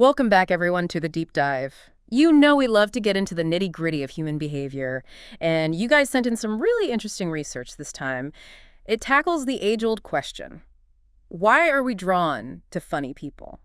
Welcome back, everyone, to the deep dive. You know we love to get into the nitty-gritty of human behavior, and you guys sent in some really interesting research this time. It tackles the age-old question: why are we drawn to funny people?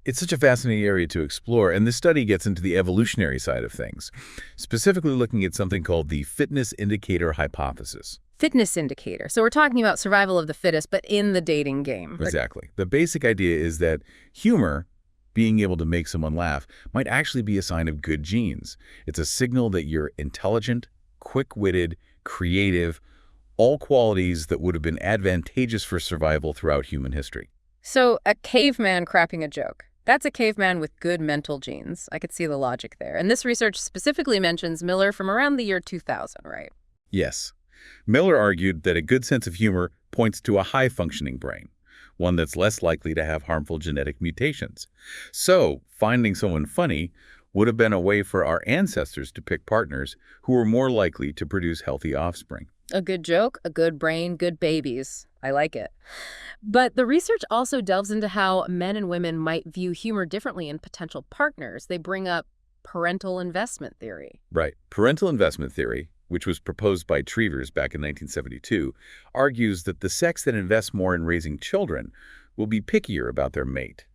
It's such a fascinating area to explore, and this study gets into the evolutionary side of things, specifically looking at something called the fitness indicator hypothesis. Fitness indicator. So we're talking about survival of the fittest, but in the dating game. Exactly. The basic idea is that humor, being able to make someone laugh, might actually be a sign of good genes. It's a signal that you're intelligent, quick-witted, creative, all qualities that would have been advantageous for survival throughout human history. So a caveman cracking a joke. That's a caveman with good mental genes. I could see the logic there. And this research specifically mentions Miller from around the year 2000, right? Yes. Miller argued that a good sense of humor points to a high-functioning brain, one that's less likely to have harmful genetic mutations. So, finding someone funny would have been a way for our ancestors to pick partners who were more likely to produce healthy offspring. A good joke, a good brain, good babies. I like it. But the research also delves into how men and women might view humor differently in potential partners. They bring up parental investment theory. Right. Parental investment theory, which was proposed by Trevers back in 1972, argues that the sex that invests more in raising children will be pickier about their mate.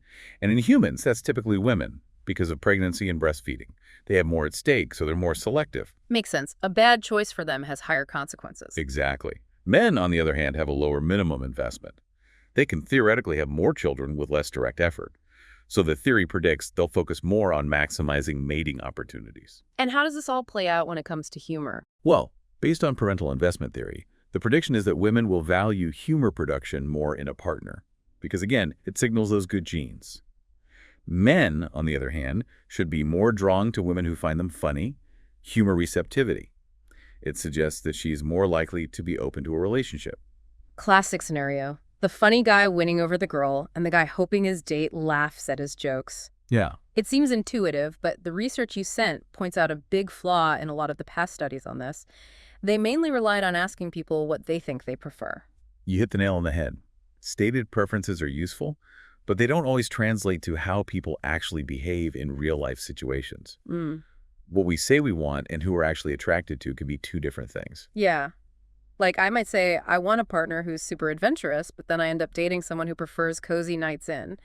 And in humans, that's typically women, because of pregnancy and breastfeeding. They have more at stake, so they're more selective. Makes sense. A bad choice for them has higher consequences. Exactly. Men, on the other hand, have a lower minimum investment. They can theoretically have more children with less direct effort. So the theory predicts they'll focus more on maximizing mating opportunities. And how does this all play out when it comes to humor? Well, based on parental investment theory, the prediction is that women will value humor production more in a partner, because again, it signals those good genes. Men, on the other hand, should be more drawn to women who find them funny, humor receptivity. It suggests that she's more likely to be open to a relationship. Classic scenario. The funny guy winning over the girl, and the guy hoping his date laughs at his jokes. Yeah. It seems intuitive, but the research you sent points out a big flaw in a lot of the past studies on this. They mainly relied on asking people what they think they prefer. You hit the nail on the head. Stated preferences are useful, but they don't always translate to how people actually behave in real-life situations. What we say we want and who we're actually attracted to can be two different things. Yeah. Like, I might say, I want a partner who's super adventurous, but then I end up dating someone who prefers cozy nights in.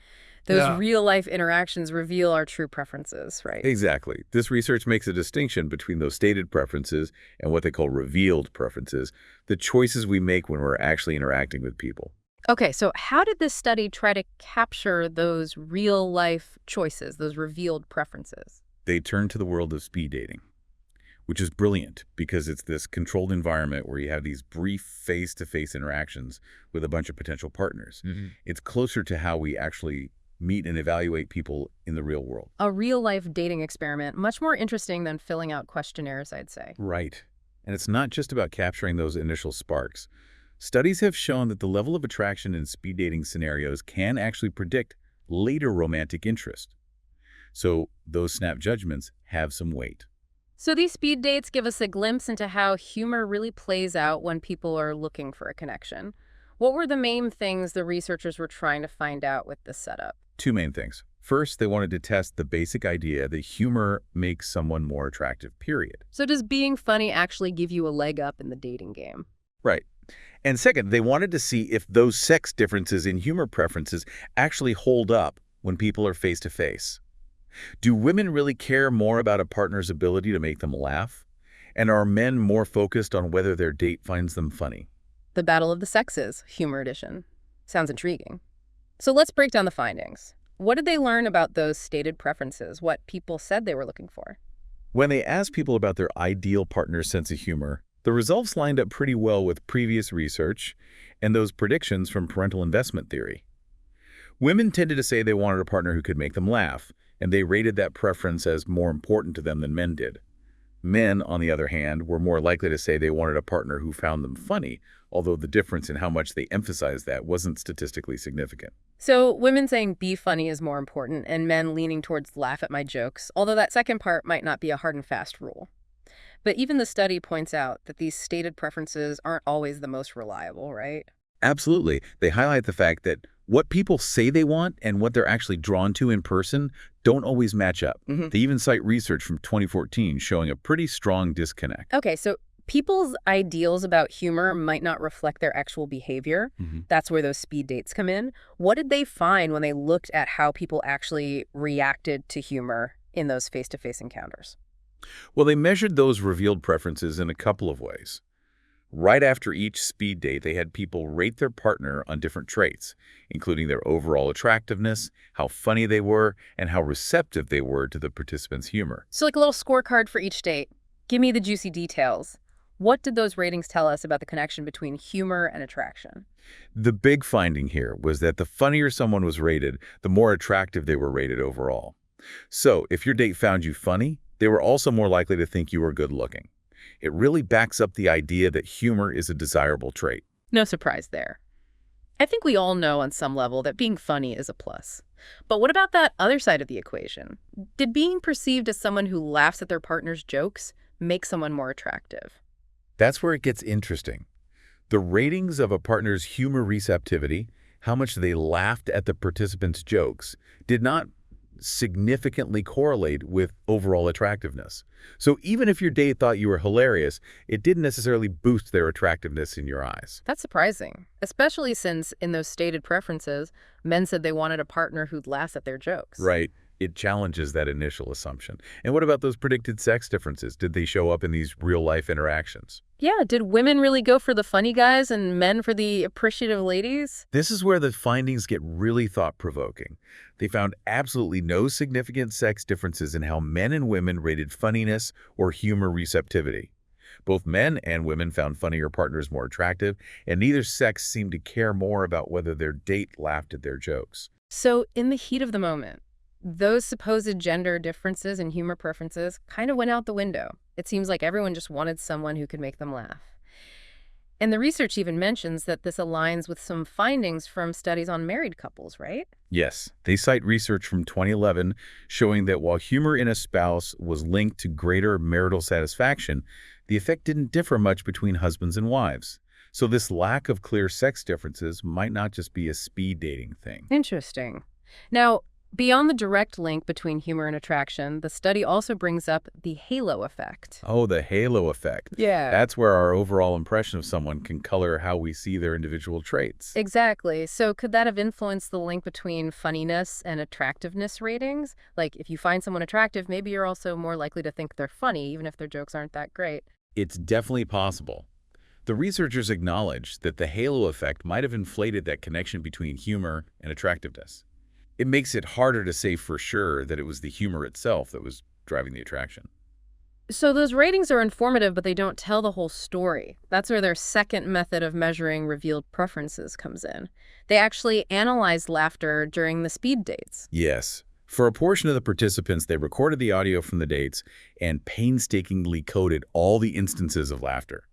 Those real-life interactions reveal our true preferences, right? Exactly. This research makes a distinction between those stated preferences and what they call revealed preferences, the choices we make when we're actually interacting with people. Okay, so how did this study try to capture those real-life choices, those revealed preferences? They turn to the world of speed dating, which is brilliant because it's this controlled environment where you have these brief face-to-face interactions with a bunch of potential partners. It's closer to how we actually meet and evaluate people in the real world. A real-life dating experiment, much more interesting than filling out questionnaires, I'd say. Right. And it's not just about capturing those initial sparks. Studies have shown that the level of attraction in speed dating scenarios can actually predict later romantic interest. So those snap judgments have some weight. So these speed dates give us a glimpse into how humor really plays out when people are looking for a connection. What were the main things the researchers were trying to find out with this setup? Two main things. First, they wanted to test the basic idea that humor makes someone more attractive, period. So does being funny actually give you a leg up in the dating game? Right. And second, they wanted to see if those sex differences in humor preferences actually hold up when people are face-to-face. Do women really care more about a partner's ability to make them laugh? And are men more focused on whether their date finds them funny? The Battle of the Sexes, Humor Edition. Sounds intriguing. So let's break down the findings. What did they learn about those stated preferences, what people said they were looking for? When they asked people about their ideal partner's sense of humor, the results lined up pretty well with previous research and those predictions from parental investment theory. Women tended to say they wanted a partner who could make them laugh, and they rated that preference as more important to them than men did. Men, on the other hand, were more likely to say they wanted a partner who found them funny, although the difference in how much they emphasized that wasn't statistically significant. So women saying be funny is more important, and men leaning towards laugh at my jokes, although that second part might not be a hard and fast rule. But even the study points out that these stated preferences aren't always the most reliable, right? Absolutely. They highlight the fact that What people say they want and what they're actually drawn to in person don't always match up. They even cite research from 2014 showing a pretty strong disconnect. Okay, so people's ideals about humor might not reflect their actual behavior. That's where those speed dates come in. What did they find when they looked at how people actually reacted to humor in those face-to-face encounters? Well, they measured those revealed preferences in a couple of ways. Right after each speed date, they had people rate their partner on different traits, including their overall attractiveness, how funny they were, and how receptive they were to the participants' humor. So like a little scorecard for each date. Give me the juicy details. What did those ratings tell us about the connection between humor and attraction? The big finding here was that the funnier someone was rated, the more attractive they were rated overall. So, if your date found you funny, they were also more likely to think you were good-looking. It really backs up the idea that humor is a desirable trait. No surprise there. I think we all know on some level that being funny is a plus. But what about that other side of the equation? Did being perceived as someone who laughs at their partner's jokes make someone more attractive? That's where it gets interesting. The ratings of a partner's humor receptivity, how much they laughed at the participants' jokes, did not significantly correlate with overall attractiveness. So even if your date thought you were hilarious, it didn't necessarily boost their attractiveness in your eyes. That's surprising, especially since in those stated preferences, men said they wanted a partner who'd laugh at their jokes. Right. It challenges that initial assumption. And what about those predicted sex differences? Did they show up in these real-life interactions? Yeah, did women really go for the funny guys and men for the appreciative ladies? This is where the findings get really thought-provoking. They found absolutely no significant sex differences in how men and women rated funniness or humor receptivity. Both men and women found funnier partners more attractive, and neither sex seemed to care more about whether their date laughed at their jokes. So in the heat of the moment, those supposed gender differences and humor preferences kind of went out the window. It seems like everyone just wanted someone who could make them laugh. And the research even mentions that this aligns with some findings from studies on married couples, right? Yes, they cite research from 2011 showing that while humor in a spouse was linked to greater marital satisfaction, the effect didn't differ much between husbands and wives. So this lack of clear sex differences might not just be a speed dating thing. Interesting. Now, beyond the direct link between humor and attraction, the study also brings up the halo effect. Oh, the halo effect. Yeah. That's where our overall impression of someone can color how we see their individual traits. Exactly. So could that have influenced the link between funniness and attractiveness ratings? Like, if you find someone attractive, maybe you're also more likely to think they're funny, even if their jokes aren't that great. It's definitely possible. The researchers acknowledge that the halo effect might have inflated that connection between humor and attractiveness. It makes it harder to say for sure that it was the humor itself that was driving the attraction. So those ratings are informative, but they don't tell the whole story. That's where their second method of measuring revealed preferences comes in. They actually analyzed laughter during the speed dates. Yes. For a portion of the participants, they recorded the audio from the dates and painstakingly coded all the instances of laughter.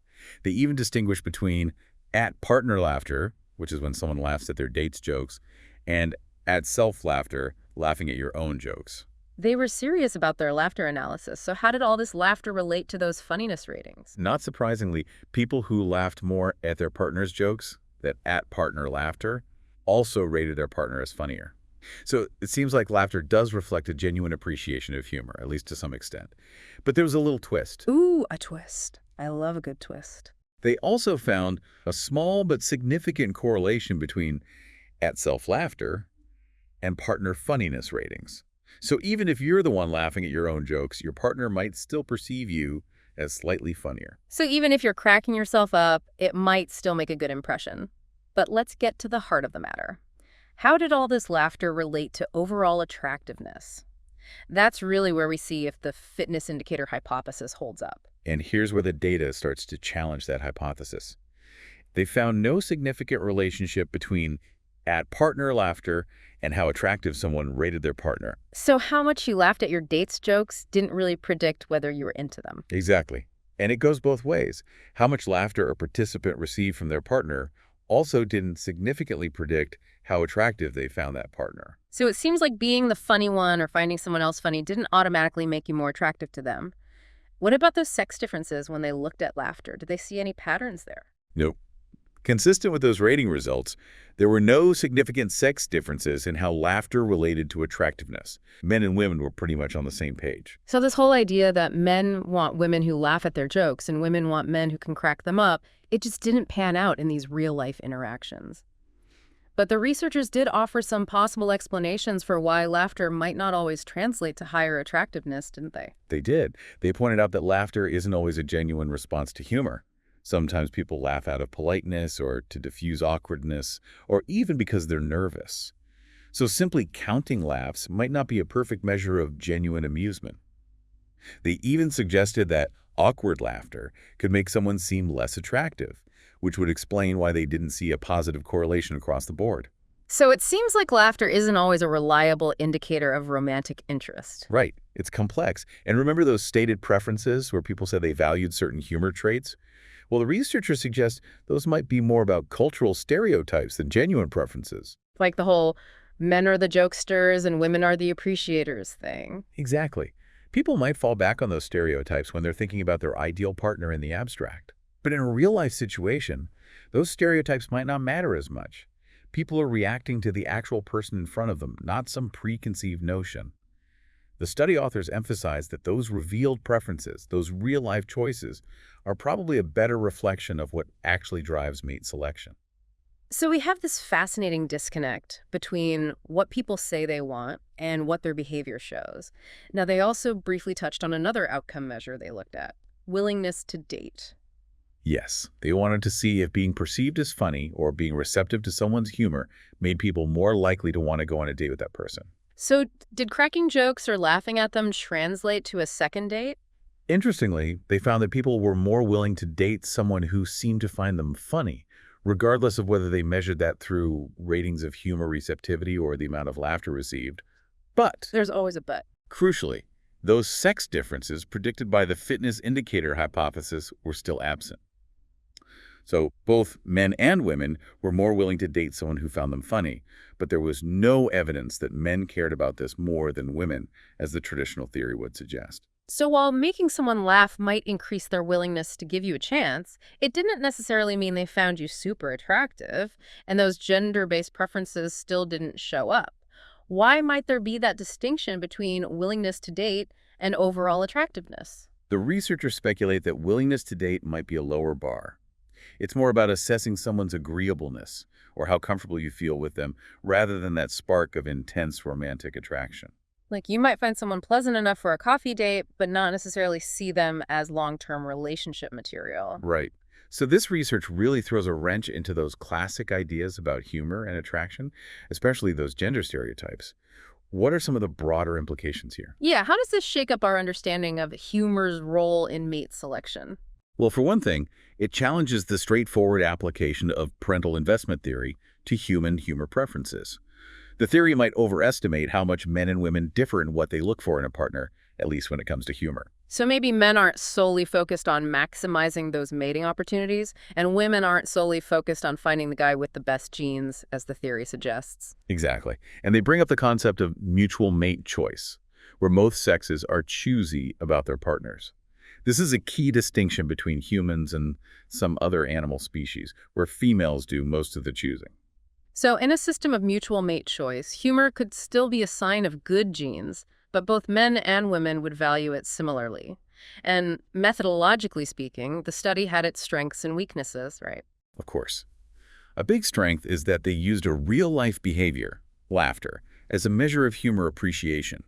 They even distinguished between at-partner laughter, which is when someone laughs at their date's jokes, and at-self laughter, laughing at your own jokes. They were serious about their laughter analysis, so how did all this laughter relate to those funniness ratings? Not surprisingly, people who laughed more at their partner's jokes, that at-partner laughter, also rated their partner as funnier. So it seems like laughter does reflect a genuine appreciation of humor, at least to some extent. But there was a little twist. Ooh, a twist. I love a good twist. They also found a small but significant correlation between at-self laughter and partner funniness ratings. So even if you're the one laughing at your own jokes, your partner might still perceive you as slightly funnier. So even if you're cracking yourself up, it might still make a good impression. But let's get to the heart of the matter. How did all this laughter relate to overall attractiveness? That's really where we see if the fitness indicator hypothesis holds up. And here's where the data starts to challenge that hypothesis. They found no significant relationship between at-partner laughter and how attractive someone rated their partner. So how much you laughed at your date's jokes didn't really predict whether you were into them. Exactly. And it goes both ways. How much laughter a participant received from their partner also didn't significantly predict how attractive they found that partner. So it seems like being the funny one or finding someone else funny didn't automatically make you more attractive to them. What about those sex differences when they looked at laughter? Did they see any patterns there? Nope. Consistent with those rating results, there were no significant sex differences in how laughter related to attractiveness. Men and women were pretty much on the same page. So this whole idea that men want women who laugh at their jokes and women want men who can crack them up, it just didn't pan out in these real-life interactions. But the researchers did offer some possible explanations for why laughter might not always translate to higher attractiveness, didn't they? They did. They pointed out that laughter isn't always a genuine response to humor. Sometimes people laugh out of politeness or to diffuse awkwardness, or even because they're nervous. So simply counting laughs might not be a perfect measure of genuine amusement. They even suggested that awkward laughter could make someone seem less attractive, which would explain why they didn't see a positive correlation across the board. So it seems like laughter isn't always a reliable indicator of romantic interest. Right. It's complex. And remember those stated preferences where people said they valued certain humor traits? Well, the researchers suggest those might be more about cultural stereotypes than genuine preferences. Like the whole men are the jokesters and women are the appreciators thing. Exactly. People might fall back on those stereotypes when they're thinking about their ideal partner in the abstract. But in a real-life situation, those stereotypes might not matter as much. People are reacting to the actual person in front of them, not some preconceived notion. The study authors emphasize that those revealed preferences, those real-life choices, are probably a better reflection of what actually drives mate selection. So we have this fascinating disconnect between what people say they want and what their behavior shows. Now, they also briefly touched on another outcome measure they looked at, willingness to date. Yes, they wanted to see if being perceived as funny or being receptive to someone's humor made people more likely to want to go on a date with that person. So did cracking jokes or laughing at them translate to a second date? Interestingly, they found that people were more willing to date someone who seemed to find them funny, regardless of whether they measured that through ratings of humor receptivity or the amount of laughter received. But, There's always a but. crucially, those sex differences predicted by the fitness indicator hypothesis were still absent. So both men and women were more willing to date someone who found them funny, but there was no evidence that men cared about this more than women, as the traditional theory would suggest. So while making someone laugh might increase their willingness to give you a chance, it didn't necessarily mean they found you super attractive, and those gender-based preferences still didn't show up. Why might there be that distinction between willingness to date and overall attractiveness? The researchers speculate that willingness to date might be a lower bar. It's more about assessing someone's agreeableness or how comfortable you feel with them rather than that spark of intense romantic attraction. Like, you might find someone pleasant enough for a coffee date, but not necessarily see them as long-term relationship material. Right. So this research really throws a wrench into those classic ideas about humor and attraction, especially those gender stereotypes. What are some of the broader implications here? Yeah, how does this shake up our understanding of humor's role in mate selection? Well, for one thing, it challenges the straightforward application of parental investment theory to human humor preferences. The theory might overestimate how much men and women differ in what they look for in a partner, at least when it comes to humor. So maybe men aren't solely focused on maximizing those mating opportunities, and women aren't solely focused on finding the guy with the best genes, as the theory suggests. Exactly. And they bring up the concept of mutual mate choice, where both sexes are choosy about their partners. This is a key distinction between humans and some other animal species, where females do most of the choosing. So in a system of mutual mate choice, humor could still be a sign of good genes, but both men and women would value it similarly. And methodologically speaking, the study had its strengths and weaknesses, right? Of course. A big strength is that they used a real-life behavior, laughter, as a measure of humor appreciation.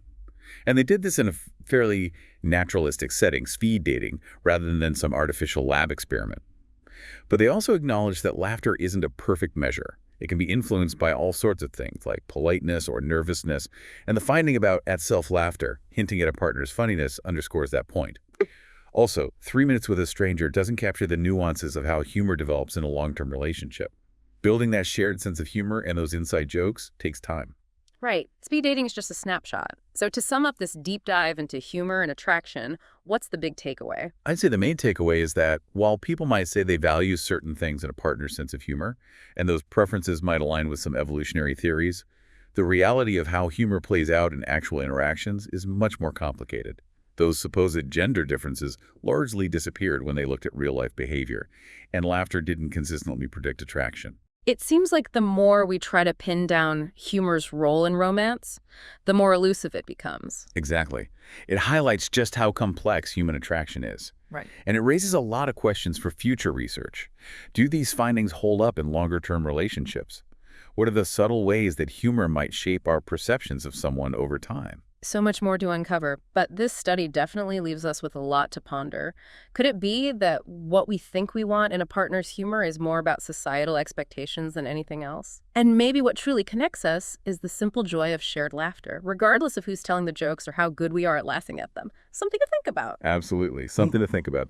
And they did this in a fairly naturalistic setting, speed dating, rather than some artificial lab experiment. But they also acknowledged that laughter isn't a perfect measure. It can be influenced by all sorts of things, like politeness or nervousness, and the finding about at-self laughter, hinting at a partner's funniness, underscores that point. Also, 3 minutes with a stranger doesn't capture the nuances of how humor develops in a long-term relationship. Building that shared sense of humor and those inside jokes takes time. Right. Speed dating is just a snapshot. So to sum up this deep dive into humor and attraction, what's the big takeaway? I'd say the main takeaway is that while people might say they value certain things in a partner's sense of humor, and those preferences might align with some evolutionary theories, the reality of how humor plays out in actual interactions is much more complicated. Those supposed gender differences largely disappeared when they looked at real-life behavior, and laughter didn't consistently predict attraction. It seems like the more we try to pin down humor's role in romance, the more elusive it becomes. Exactly. It highlights just how complex human attraction is. Right. And it raises a lot of questions for future research. Do these findings hold up in longer-term relationships? What are the subtle ways that humor might shape our perceptions of someone over time? So much more to uncover, but this study definitely leaves us with a lot to ponder. Could it be that what we think we want in a partner's humor is more about societal expectations than anything else? And maybe what truly connects us is the simple joy of shared laughter, regardless of who's telling the jokes or how good we are at laughing at them. Something to think about. Absolutely. Something to think about.